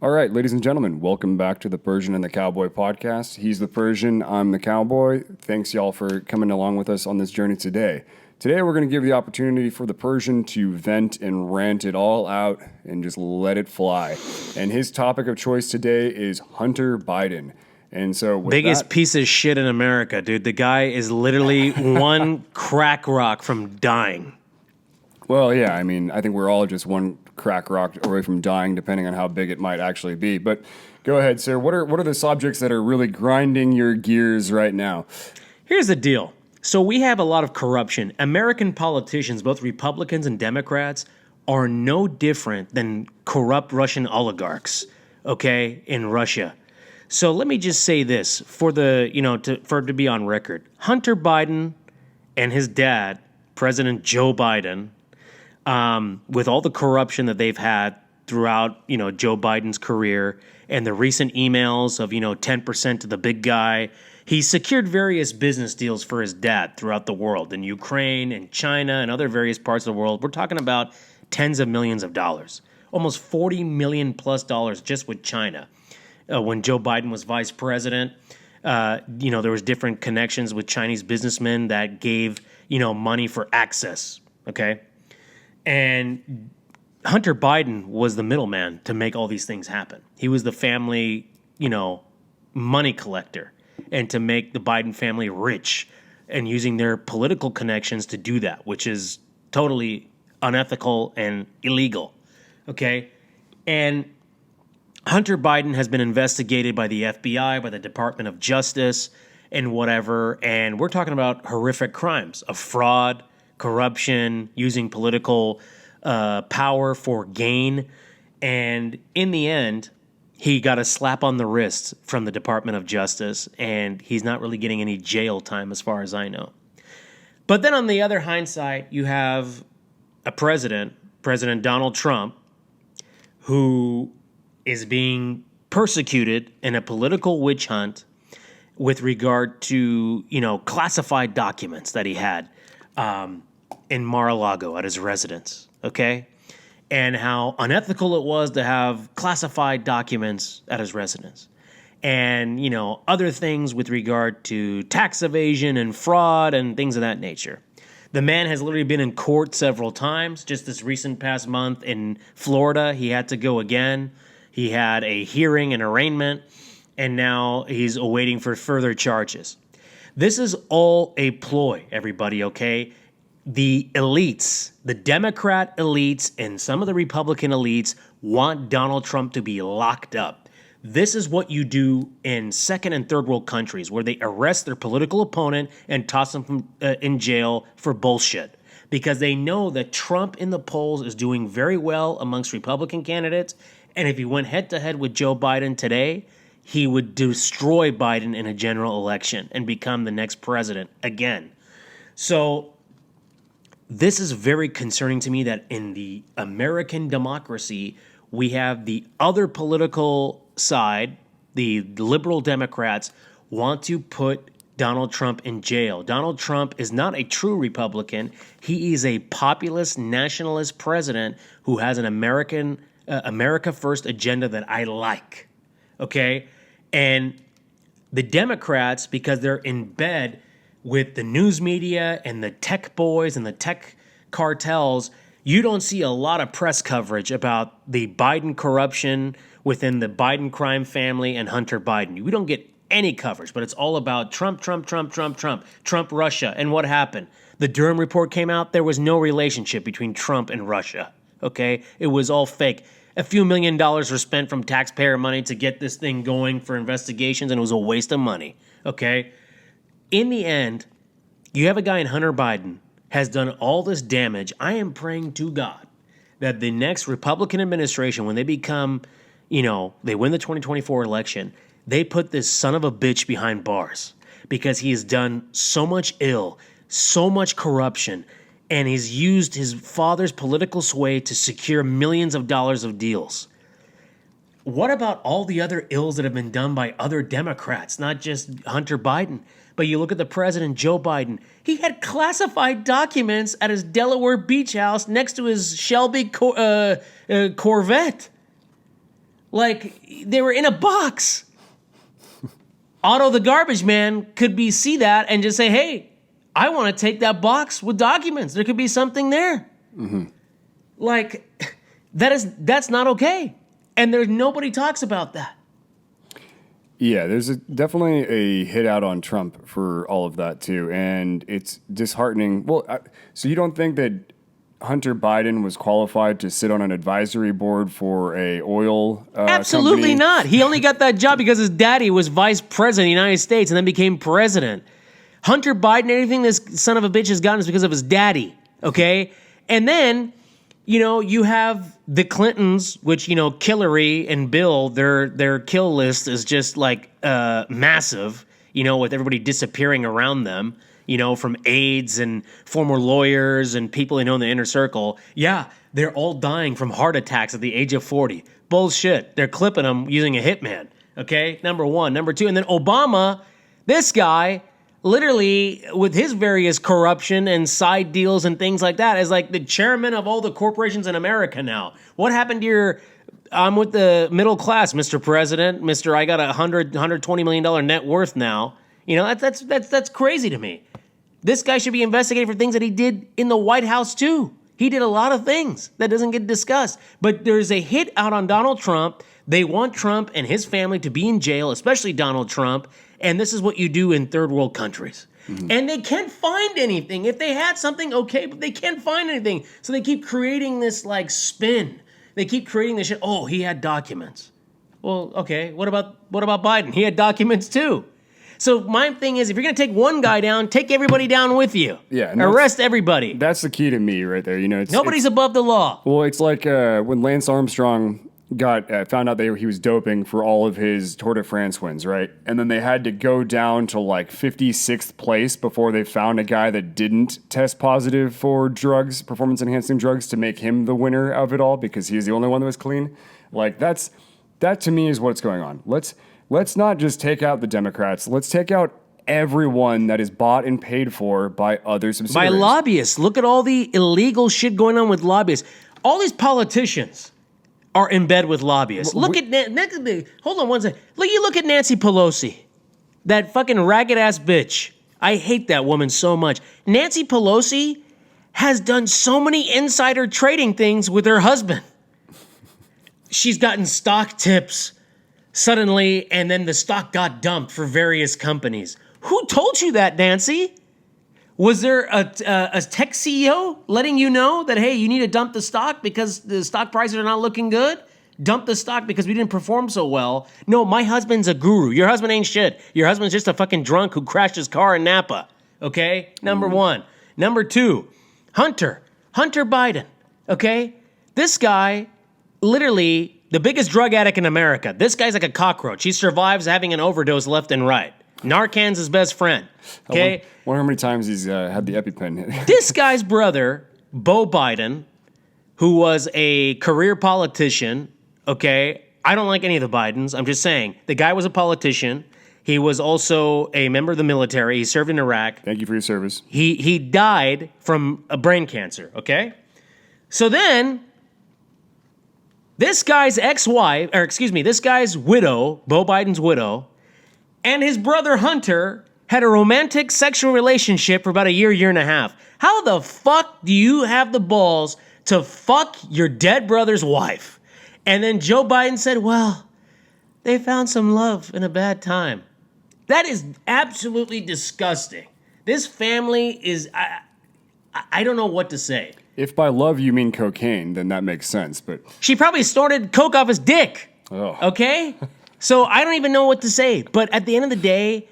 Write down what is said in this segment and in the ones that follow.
All right, ladies and gentlemen, welcome back to the Persian and the Cowboy podcast. He's the Persian, I'm the Cowboy. Thanks, y'all, for coming along with us on this journey today. Today, we're going to give the opportunity for the Persian to vent and rant it all out and just let it fly. And his topic of choice today is Hunter Biden. And so, biggest piece of shit in America, dude. The guy is literally one crack rock from dying. Well, yeah, I mean, I think we're all just one crack rock away from dying, depending on how big it might actually be. But go ahead, sir. What are the subjects that are really grinding your gears right now? Here's the deal. So we have a lot of corruption. American politicians, both Republicans and Democrats, are no different than corrupt Russian oligarchs, okay, in Russia. So let me just say this for it to be on record. Hunter Biden and his dad, President Joe Biden, with all the corruption that they've had throughout, Joe Biden's career and the recent emails of, 10% to the big guy, he secured various business deals for his dad throughout the world, in Ukraine and China and other various parts of the world. We're talking about tens of millions of dollars, almost $40 million plus just with China. When Joe Biden was vice president, there was different connections with Chinese businessmen that gave, money for access, okay? And Hunter Biden was the middleman to make all these things happen. He was the family, money collector, and to make the Biden family rich and using their political connections to do that, which is totally unethical and illegal, okay? And Hunter Biden has been investigated by the FBI, by the Department of Justice, and whatever, and we're talking about horrific crimes of fraud, corruption, using political power for gain. And in the end, he got a slap on the wrist from the Department of Justice, and he's not really getting any jail time as far as I know. But then on the other hindsight, you have a President Donald Trump, who is being persecuted in a political witch hunt with regard to, classified documents that he had in Mar-a-Lago at his residence, okay? And how unethical it was to have classified documents at his residence. And, other things with regard to tax evasion and fraud and things of that nature. The man has literally been in court several times. Just this recent past month in Florida, he had to go again. He had a hearing and arraignment, and now he's awaiting for further charges. This is all a ploy, everybody, okay? The elites, the Democrat elites and some of the Republican elites want Donald Trump to be locked up. This is what you do in second and third world countries where they arrest their political opponent and toss them in jail for bullshit. Because they know that Trump in the polls is doing very well amongst Republican candidates. And if he went head-to-head with Joe Biden today, he would destroy Biden in a general election and become the next president again. So this is very concerning to me that in the American democracy, we have the other political side, the liberal Democrats, want to put Donald Trump in jail. Donald Trump is not a true Republican. He is a populist, nationalist president who has an America First agenda that I like, okay? And the Democrats, because they're in bed with the news media and the tech boys and the tech cartels, you don't see a lot of press coverage about the Biden corruption within the Biden crime family and Hunter Biden. We don't get any coverage, but it's all about Trump, Russia. And what happened? The Durham report came out. There was no relationship between Trump and Russia. Okay, it was all fake. A few $1 million were spent from taxpayer money to get this thing going for investigations, and it was a waste of money. Okay, in the end, you have a guy in Hunter Biden has done all this damage. I am praying to God that the next Republican administration, when they become, they win the 2024 election, they put this son of a bitch behind bars because he has done so much ill, so much corruption, and he's used his father's political sway to secure millions of dollars of deals. What about all the other ills that have been done by other Democrats, not just Hunter Biden? But you look at the president, Joe Biden. He had classified documents at his Delaware beach house next to his Shelby Corvette. Like, they were in a box. Otto the garbage man could see that and just say, hey, I want to take that box with documents. There could be something there. Mm-hmm. Like, that's not okay. And nobody talks about that. Yeah, there's definitely a hit out on Trump for all of that, too. And it's disheartening. Well, so you don't think that Hunter Biden was qualified to sit on an advisory board for a oil Absolutely company? not. He only got that job because his daddy was vice president of the United States and then became president. Hunter Biden, everything this son of a bitch has gotten is because of his daddy, okay? And then, you have the Clintons, which, Hillary and Bill, their kill list is just like massive, with everybody disappearing around them. From aides and former lawyers and people they know in the inner circle. Yeah, they're all dying from heart attacks at the age of 40. Bullshit. They're clipping them using a hitman. Okay, number one. Number two, and then Obama, this guy, literally with his various corruption and side deals and things like that, is like the chairman of all the corporations in America now. What happened to I'm with the middle class, Mr. President, Mr. I got $120 million net worth now. That's crazy to me. This guy should be investigated for things that he did in the White House, too. He did a lot of things that doesn't get discussed. But there's a hit out on Donald Trump. They want Trump and his family to be in jail, especially Donald Trump. And this is what you do in third world countries. Mm-hmm. And they can't find anything. If they had something, okay, but they can't find anything. So they keep creating this, like, spin. They keep creating this shit. Oh, he had documents. Well, okay, what about Biden? He had documents, too. So my thing is, if you're going to take one guy down, take everybody down with you. Yeah. Arrest everybody. That's the key to me right there. Nobody's above the law. Well, it's like when Lance Armstrong found out that he was doping for all of his Tour de France wins, right? And then they had to go down to like 56th place before they found a guy that didn't test positive for drugs, performance-enhancing drugs, to make him the winner of it all because he's the only one that was clean. Like that to me is what's going on. Let's not just take out the Democrats. Let's take out everyone that is bought and paid for by other subsidiaries. By lobbyists. Look at all the illegal shit going on with lobbyists. All these politicians are in bed with lobbyists. Hold on one second. Look at Nancy Pelosi. That fucking ragged-ass bitch. I hate that woman so much. Nancy Pelosi has done so many insider trading things with her husband. She's gotten stock tips suddenly, and then the stock got dumped for various companies. Who told you that, Nancy? Was there a tech CEO letting you know that, hey, you need to dump the stock because the stock prices are not looking good? Dump the stock because we didn't perform so well. No, my husband's a guru. Your husband ain't shit. Your husband's just a fucking drunk who crashed his car in Napa. Okay? Number one. Number two, Hunter Biden. Okay? This guy, literally the biggest drug addict in America. This guy's like a cockroach. He survives having an overdose left and right. Narcan's his best friend. Okay? I wonder how many times he's had the EpiPen. This guy's brother, Beau Biden, who was a career politician, okay? I don't like any of the Bidens. I'm just saying. The guy was a politician. He was also a member of the military. He served in Iraq. Thank you for your service. He died from a brain cancer, okay? So then this guy's this guy's widow, Beau Biden's widow, and his brother Hunter had a romantic sexual relationship for about a year and a half. How the fuck do you have the balls to fuck your dead brother's wife? And then Joe Biden said, well, they found some love in a bad time. That is absolutely disgusting. This family is, I don't know what to say. If by love you mean cocaine, then that makes sense. But she probably snorted coke off his dick. Oh. Okay? So I don't even know what to say. But at the end of the day,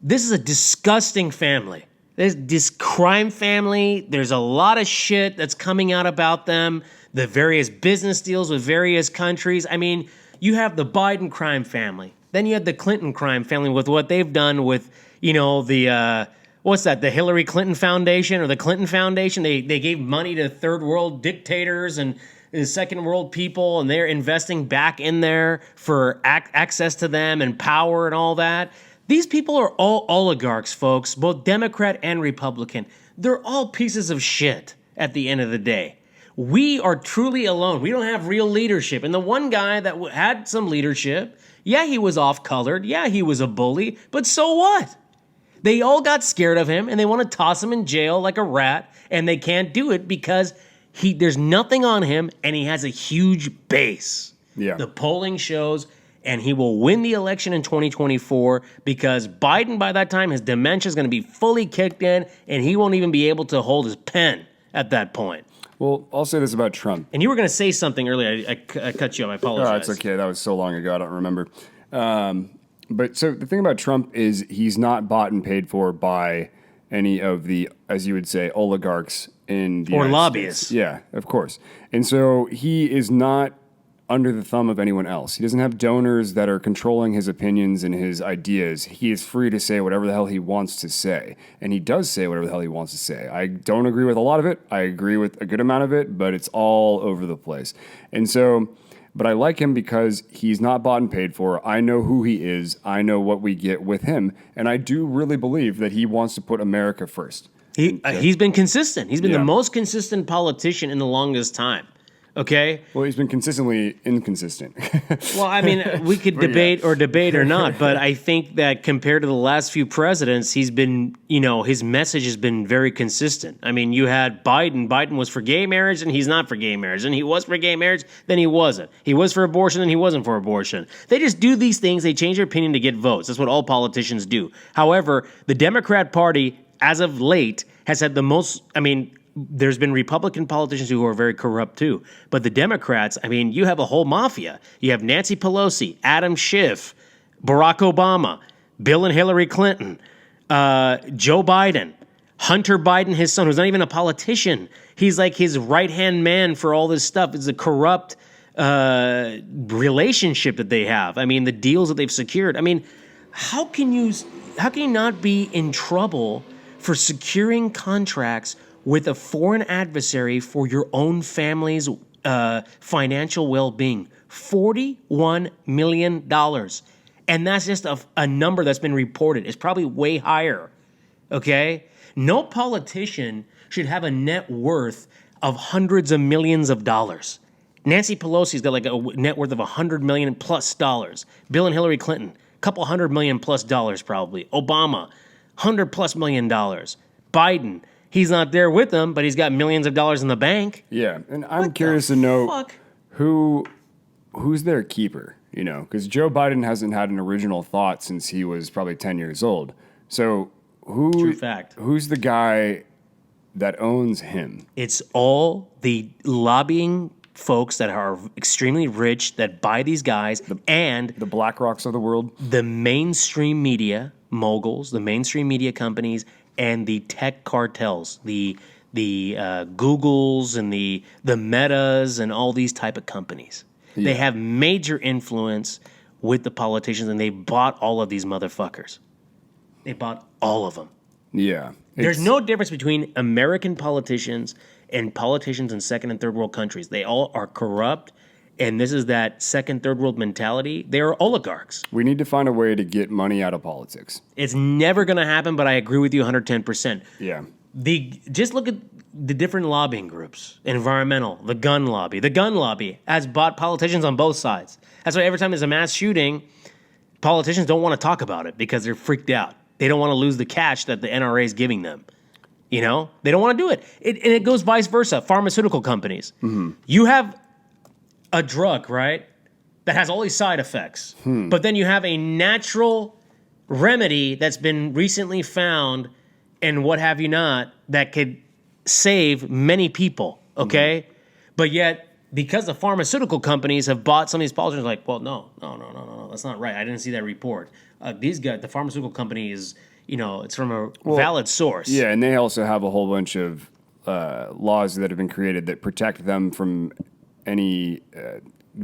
this is a disgusting family. There's this crime family. There's a lot of shit that's coming out about them. The various business deals with various countries. I mean, you have the Biden crime family. Then you have the Clinton crime family with what they've done with, the Hillary Clinton Foundation or the Clinton Foundation. They gave money to third world dictators and second world people, and they're investing back in there for access to them and power and all that. These people are all oligarchs, folks, both Democrat and Republican. They're all pieces of shit at the end of the day. we are truly alone. We don't have real leadership. And the one guy that had some leadership, yeah, he was off-colored. Yeah, he was a bully. But so what? They all got scared of him, and they want to toss him in jail like a rat, and they can't do it because there's nothing on him, and he has a huge base. Yeah. The polling shows, and he will win the election in 2024 because Biden, by that time, his dementia is going to be fully kicked in, and he won't even be able to hold his pen at that point. Well, I'll say this about Trump. And you were going to say something earlier. I cut you off. I apologize. Oh, it's okay. That was so long ago. I don't remember. But so the thing about Trump is he's not bought and paid for by any of the, as you would say, oligarchs in the United lobbyists. States. Yeah, of course. And so he is not under the thumb of anyone else. He doesn't have donors that are controlling his opinions and his ideas. He is free to say whatever the hell he wants to say. And he does say whatever the hell he wants to say. I don't agree with a lot of it. I agree with a good amount of it, but it's all over the place. And so, but I like him because he's not bought and paid for. I know who he is. I know what we get with him. And I do really believe that he wants to put America first. He's been consistent. He's been the most consistent politician in the longest time. Okay? Well, he's been consistently inconsistent. Well, I mean, we could debate or not, but I think that compared to the last few presidents, he's been, his message has been very consistent. I mean, you had Biden. Biden was for gay marriage, and he's not for gay marriage. And he was for gay marriage, then he wasn't. He was for abortion, and he wasn't for abortion. They just do these things. They change their opinion to get votes. That's what all politicians do. However, the Democrat Party, as of late, has had the most, there's been Republican politicians who are very corrupt too. But the Democrats, you have a whole mafia. You have Nancy Pelosi, Adam Schiff, Barack Obama, Bill and Hillary Clinton, Joe Biden, Hunter Biden, his son, who's not even a politician. He's like his right-hand man for all this stuff. It's a corrupt relationship that they have. The deals that they've secured. How can you not be in trouble for securing contracts with a foreign adversary for your own family's financial well-being? $41 million. And that's just a number that's been reported. It's probably way higher, okay? No politician should have a net worth of hundreds of millions of dollars. Nancy Pelosi's got like a net worth of $100 million plus dollars. Bill and Hillary Clinton, a couple $100 million plus dollars probably. Obama, $100 plus million. Biden, he's not there with them, but he's got millions of dollars in the bank. Yeah, and I'm curious to know who's their keeper, because Joe Biden hasn't had an original thought since he was probably 10 years old. So True fact. Who's the guy that owns him? It's all the lobbying folks that are extremely rich that buy these guys, and the BlackRocks of the world, the mainstream media moguls, the mainstream media companies, and the tech cartels, the Googles and the Metas and all these type of companies. Yeah. They have major influence with the politicians, and they bought all of these motherfuckers. They bought all of them. Yeah. There's no difference between American politicians and politicians in second and third world countries. They all are corrupt, and this is that second, third world mentality. They are oligarchs. We need to find a way to get money out of politics. It's never going to happen, but I agree with you 110%. Yeah. Just look at the different lobbying groups. Environmental, the gun lobby. The gun lobby has bought politicians on both sides. That's why every time there's a mass shooting, politicians don't want to talk about it because they're freaked out. They don't want to lose the cash that the NRA is giving them. They don't want to do it. And it goes vice versa. Pharmaceutical companies. Mm-hmm. You have a drug, right, that has all these side effects. But then you have a natural remedy that's been recently found and what have you not that could save many people, okay? Mm-hmm. But yet, because the pharmaceutical companies have bought some of these politicians, like, well, no, that's not right. I didn't see that report. These guys, the pharmaceutical company is, it's from a valid source. Yeah, and they also have a whole bunch of laws that have been created that protect them from any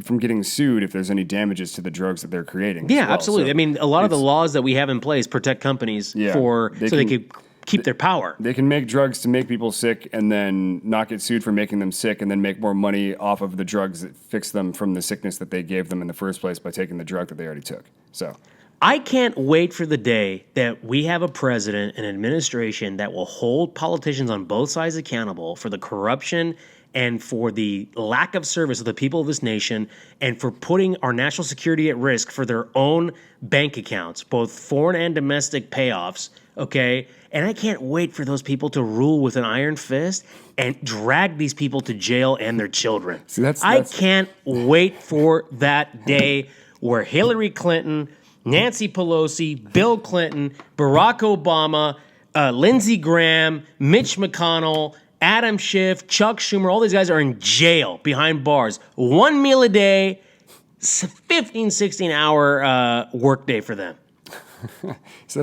from getting sued if there's any damages to the drugs that they're creating. Yeah, absolutely. So a lot of the laws that we have in place protect companies they could keep their power. They can make drugs to make people sick and then not get sued for making them sick and then make more money off of the drugs that fix them from the sickness that they gave them in the first place by taking the drug that they already took. So I can't wait for the day that we have a president and administration that will hold politicians on both sides accountable for the corruption and for the lack of service of the people of this nation and for putting our national security at risk for their own bank accounts, both foreign and domestic payoffs, okay? And I can't wait for those people to rule with an iron fist and drag these people to jail and their children. See, I can't wait for that day where Hillary Clinton, Nancy Pelosi, Bill Clinton, Barack Obama, Lindsey Graham, Mitch McConnell, Adam Schiff, Chuck Schumer, all these guys are in jail behind bars. 1 meal a day, 15, 16-hour workday for them. So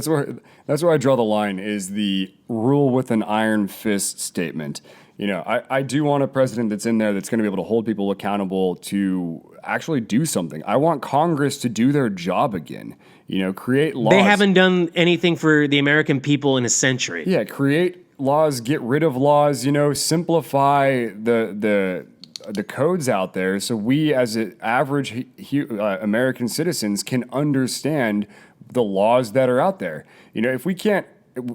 that's where I draw the line, is the rule with an iron fist statement. You know, I do want a president that's in there that's going to be able to hold people accountable to actually do something. I want Congress to do their job again. You know, create laws. They haven't done anything for the American people in a century. Yeah, create laws, get rid of laws, you know, simplify the codes out there so we as average American citizens can understand the laws that are out there. You know, if we can't,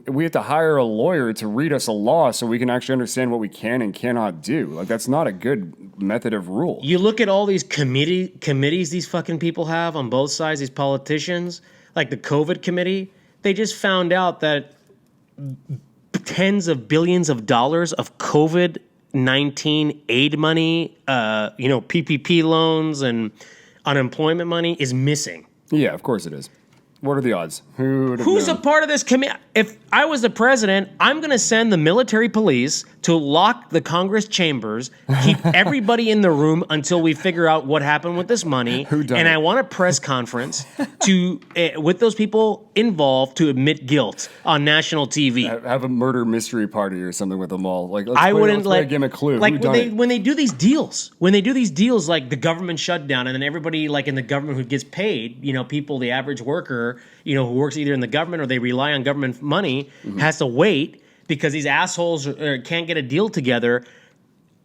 we have to hire a lawyer to read us a law so we can actually understand what we can and cannot do. Like, that's not a good method of rule. You look at all these committees these fucking people have on both sides, these politicians, like the COVID committee, they just found out that tens of billions of dollars of COVID-19 aid money, PPP loans and unemployment money is missing. Yeah, of course it is. What are the odds? Who's a part of this committee? If I was the president, I'm going to send the military police to lock the Congress chambers, keep everybody in the room until we figure out what happened with this money. And I want a press conference to with those people involved to admit guilt on national TV. Have a murder mystery party or something with them all. Like, let's give them a clue. Like when they do these deals, like the government shutdown, and then everybody like in the government who gets paid, you know, people, the average worker, you know, who works either in the government or they rely on government money, has to wait because these assholes can't get a deal together.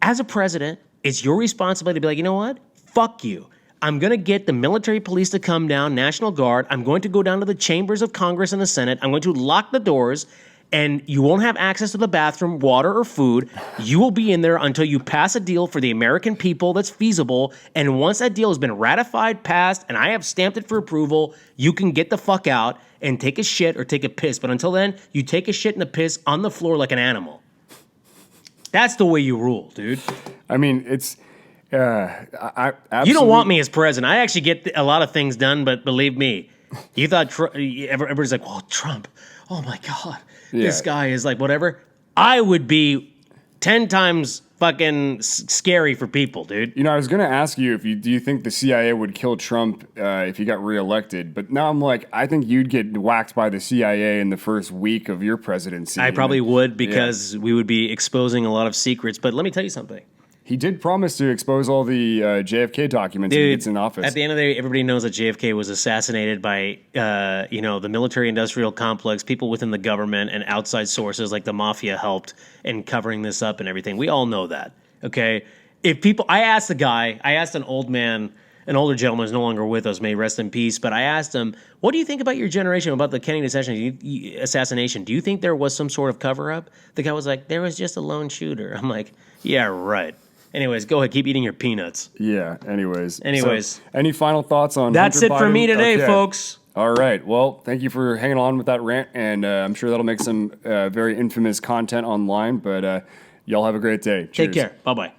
As a president, it's your responsibility to be like, you know what? Fuck you. I'm going to get the military police to come down, National Guard. I'm going to go down to the chambers of Congress and the Senate. I'm going to lock the doors, and you won't have access to the bathroom, water, or food. You will be in there until you pass a deal for the American people that's feasible. And once that deal has been ratified, passed, and I have stamped it for approval, you can get the fuck out and take a shit or take a piss. But until then, you take a shit and a piss on the floor like an animal. That's the way you rule, dude. I mean, it's... You don't want me as president. I actually get a lot of things done, but believe me, you thought everybody's like, well, Trump, oh my God, this guy is like whatever. I would be 10 times fucking scary for people, dude. You know, I was going to ask you do you think the CIA would kill Trump if he got reelected? But now I'm like, I think you'd get whacked by the CIA in the first week of your presidency. I probably would because we would be exposing a lot of secrets. But let me tell you something. He did promise to expose all the JFK documents when he gets in office. At the end of the day, everybody knows that JFK was assassinated by, the military-industrial complex, people within the government, and outside sources like the mafia helped in covering this up and everything. We all know that, okay? I asked an older gentleman who's no longer with us, may he rest in peace, but I asked him, what do you think about your generation, about the Kennedy assassination? Do you think there was some sort of cover-up? The guy was like, there was just a lone shooter. I'm like, yeah, right. Anyways, go ahead. Keep eating your peanuts. Yeah, anyways. So, any final thoughts on That's Hunter it for Biden? me today, folks. All right. Well, thank you for hanging on with that rant, and I'm sure that'll make some very infamous content online, but y'all have a great day. Cheers. Take care. Bye-bye.